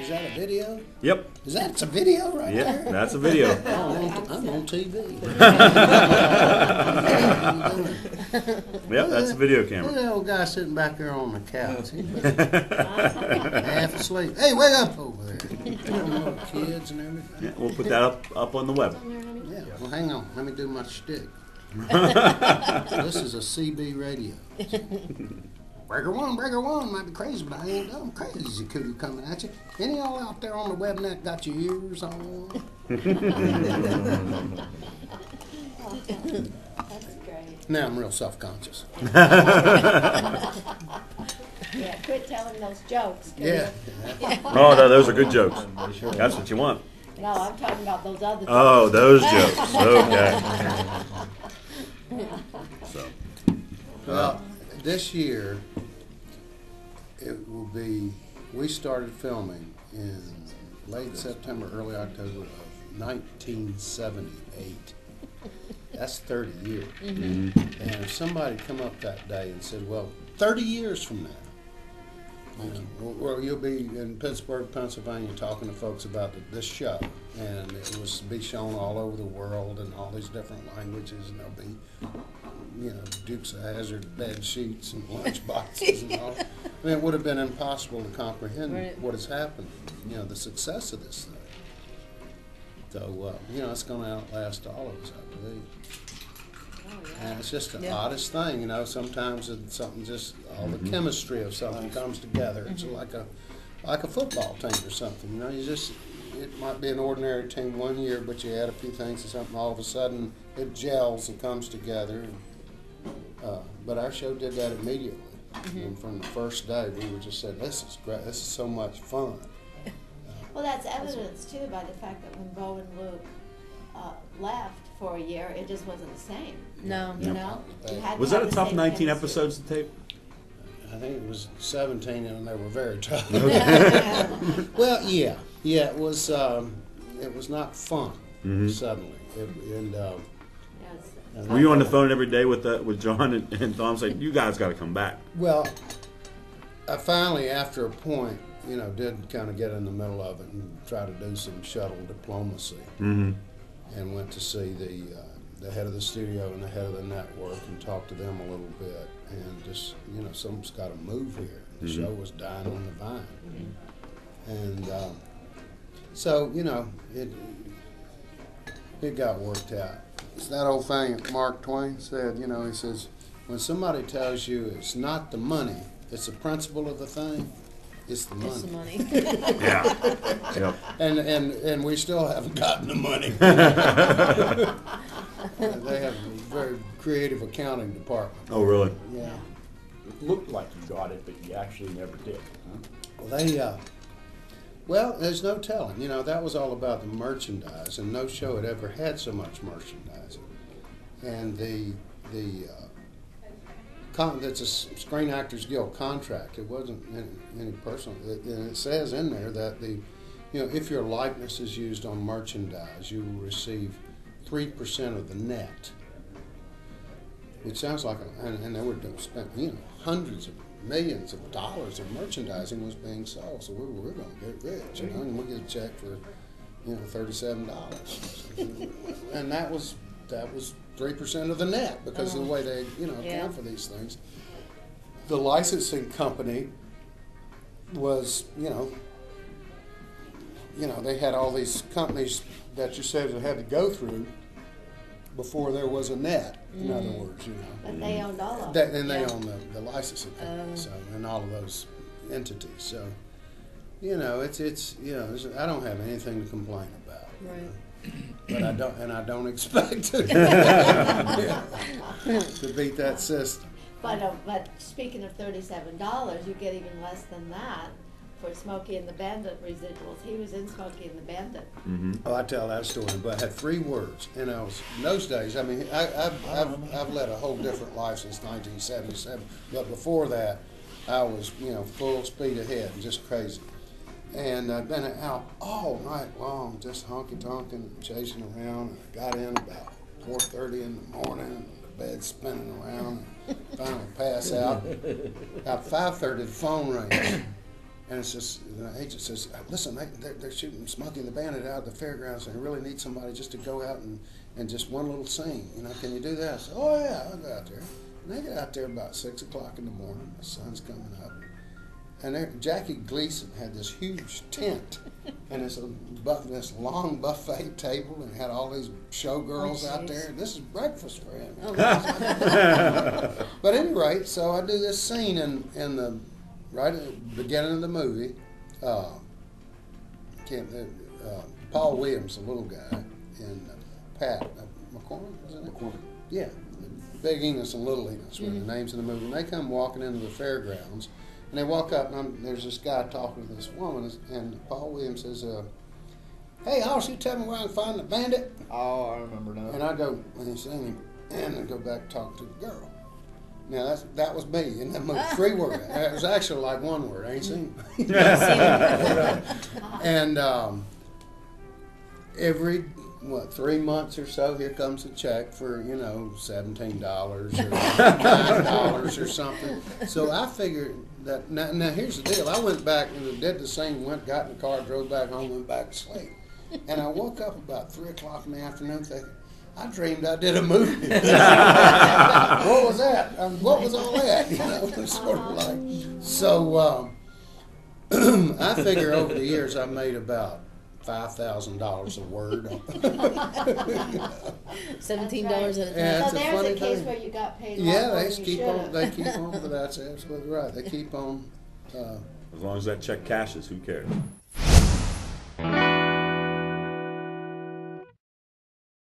Is that a video? Yep. It's a video right there? Yeah, that's a video. I'm on TV. Yep, that's a video Look camera. at that old guy sitting back there on the couch. He's half asleep. Hey, wake up over there. Little kids and everything. Yeah, we'll put that up on the web. Yeah, well, hang on. Let me do my shtick. This is a CB radio. Breaker one might be crazy, but I ain't dumb crazy. Cooter coming at you. Any of y'all out there on the web net got your ears on? That's great. Now I'm real self-conscious. Yeah, quit telling those jokes. Yeah. Oh, no, those are good jokes. That's what you want. No, I'm talking about those other jokes. Oh, those jokes. Okay. So, Well, this year, it will be, we started filming in late September, early October of 1978. That's 30 years. mm-hmm. And if somebody come up that day and said, well, 30 years from now, well, you'll be in Pittsburgh, Pennsylvania, talking to folks about this show, and it was to be shown all over the world in all these different languages, and there'll be, Dukes of Hazzard bed sheets and lunch boxes and all. I mean, it would have been impossible to comprehend what has happened. The success of this thing. So, it's going to outlast all of us, I believe. And it's just the oddest thing, sometimes it's something just, all the chemistry of something comes together. It's like a football team or something, it might be an ordinary team one year, but you add a few things to something, all of a sudden it gels and comes together. But our show did that immediately. And from the first day, we were just saying, this is great, this is so much fun. Well, that's evidenced, too, by the fact that when Bo and Luke left for a year, it just wasn't the same. No. You know? You had Was to that have a the tough same 19 chemistry. episodes to tape? I think it was 17, and they were very tough. Well, yeah, it was not fun suddenly, Yes. Were you on the phone every day with John and Tom saying, you guys got to come back? Well, I finally, after a point, did kind of get in the middle of it and try to do some shuttle diplomacy, and went to see the head of the studio and the head of the network and talk to them a little bit, and just something's got to move here. The show was dying on the vine, and so it got worked out. It's that old thing that Mark Twain said. He says, when somebody tells you it's not the money, it's the principle of the thing, it's the money. It's the money. Yeah. Yep. And we still haven't gotten the money. They have a very creative accounting department. Oh, really? Yeah. It looked like you got it, but you actually never did. Huh? Well, there's no telling. That was all about the merchandise, and no show had ever had so much merchandising. And it's a Screen Actors Guild contract. It wasn't any personal. And it says in there that if your likeness is used on merchandise, you will receive 3% of the net. Which sounds like, and they were spent, hundreds of millions of dollars of merchandising was being sold. So we're going to get rich, and we'll get a check for, $37. And that was 3% of the net because of the way they, account for these things. The licensing company was, they had all these companies that you said had to go through before there was a net, in other words, But they owned all of it. And they own the licensing company, and all of those entities. So, it's I don't have anything to complain about. Right. But I don't expect to beat that system. But speaking of $37, you get even less than that for Smokey and the Bandit residuals. He was in Smokey and the Bandit. Oh, I tell that story, but I had 3 words, and I was in those days. I mean, I've led a whole different life since 1977, but before that, I was full speed ahead and just crazy. And I'd been out all night long, just honky-tonking and chasing around. And I got in about 4:30 in the morning, and the bed's spinning around, and finally pass out. About 5:30, the phone rang. And it's just, the agent says, listen, they're shooting Smokey and the Bandit out at the fairgrounds, and they really need somebody just to go out and just one little scene. You know, can you do that? I said, oh, yeah, I'll go out there. And they get out there about 6 o'clock in the morning. The sun's coming up. And Jackie Gleason had this huge tent and this long buffet table, and had all these showgirls out there. This is breakfast for him. But at any rate, so I do this scene in the right at the beginning of the movie. Paul Williams, the little guy, and Pat McCormick, isn't it? McCormick. Yeah, Big Enos and Little Enos were the names in the movie. And they come walking into the fairgrounds, and they walk up, and there's this guy talking to this woman, and Paul Williams says, hey, Hoss, you tell me where I can find the bandit? Oh, I remember now. And I go, when he's seen him, and I go back and talk to the girl. Now, that was me in that movie. 3 words. It was actually like 1 word. I ain't seen him. And every, 3 months or so, here comes a check for, $17 or $9 or something. So I figured that, now here's the deal. I went back and did the same, got in the car, drove back home, went back to sleep. And I woke up about 3 o'clock in the afternoon thinking, I dreamed I did a movie. What was that? What was all that? Sort of like. So I figure over the years I made about $5,000 a word. $17 at a time. Yeah, So it's a there's funny a case thing. where you got paid. Yeah, more they than you keep on. should've. They keep on. But that's absolutely right. They keep on. As long as that check cashes, who cares?